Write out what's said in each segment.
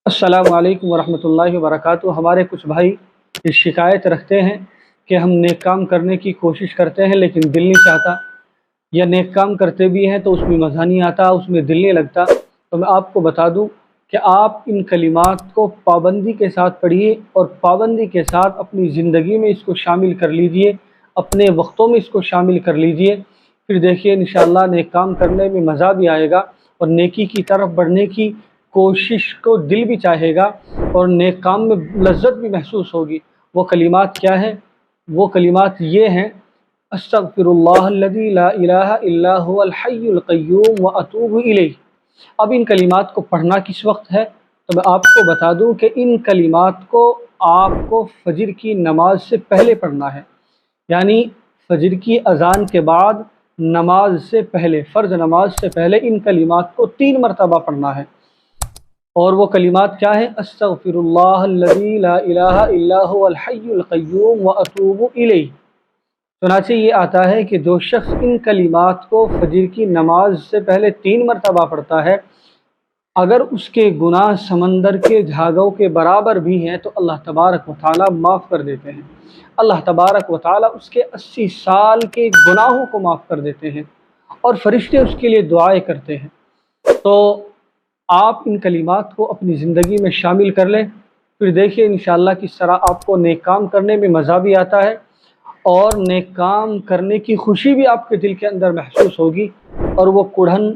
السلام علیکم ورحمۃ اللہ وبرکاتہ۔ ہمارے کچھ بھائی یہ شکایت رکھتے ہیں کہ ہم نیک کام کرنے کی کوشش کرتے ہیں لیکن دل نہیں چاہتا، یا نیک کام کرتے بھی ہیں تو اس میں مزہ نہیں آتا، اس میں دل نہیں لگتا۔ تو میں آپ کو بتا دوں کہ آپ ان کلمات کو پابندی کے ساتھ پڑھیے اور پابندی کے ساتھ اپنی زندگی میں اس کو شامل کر لیجئے، اپنے وقتوں میں اس کو شامل کر لیجئے۔ پھر دیکھیے انشاءاللہ نیک کام کرنے میں مزہ بھی آئے گا اور نیکی کی طرف بڑھنے کی کوشش کو دل بھی چاہے گا اور نیک کام میں لذت بھی محسوس ہوگی۔ وہ کلمات کیا ہیں؟ وہ کلمات یہ ہیں: استغفر اللہ الذی لا الہ الا هو الحی القیوم واتوب الیہ۔ اب ان کلمات کو پڑھنا کس وقت ہے؟ تو میں آپ کو بتا دوں کہ ان کلمات کو آپ کو فجر کی نماز سے پہلے پڑھنا ہے، یعنی فجر کی اذان کے بعد نماز سے پہلے، فرض نماز سے پہلے ان کلمات کو 3 مرتبہ پڑھنا ہے۔ اور وہ کلمات کیا ہیں؟ استغفر اللہ الذی لا الہ الا هو الحی القیوم واتوب الیہ۔ چنانچہ یہ آتا ہے کہ جو شخص ان کلمات کو فجر کی نماز سے پہلے 3 مرتبہ پڑھتا ہے، اگر اس کے گناہ سمندر کے جھاگوں کے برابر بھی ہیں تو اللہ تبارک و تعالی معاف کر دیتے ہیں۔ اللہ تبارک و تعالی اس کے 80 سال کے گناہوں کو معاف کر دیتے ہیں اور فرشتے اس کے لیے دعائیں کرتے ہیں۔ تو آپ ان کلمات کو اپنی زندگی میں شامل کر لیں، پھر دیکھیے انشاءاللہ کس طرح آپ کو نیک کام کرنے میں مزہ بھی آتا ہے اور نیک کام کرنے کی خوشی بھی آپ کے دل کے اندر محسوس ہوگی، اور وہ کڑھن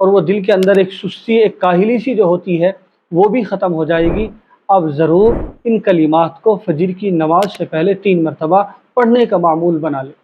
اور وہ دل کے اندر ایک سستی، ایک کاہلی سی جو ہوتی ہے وہ بھی ختم ہو جائے گی۔ آپ ضرور ان کلمات کو فجر کی نماز سے پہلے 3 مرتبہ پڑھنے کا معمول بنا لیں۔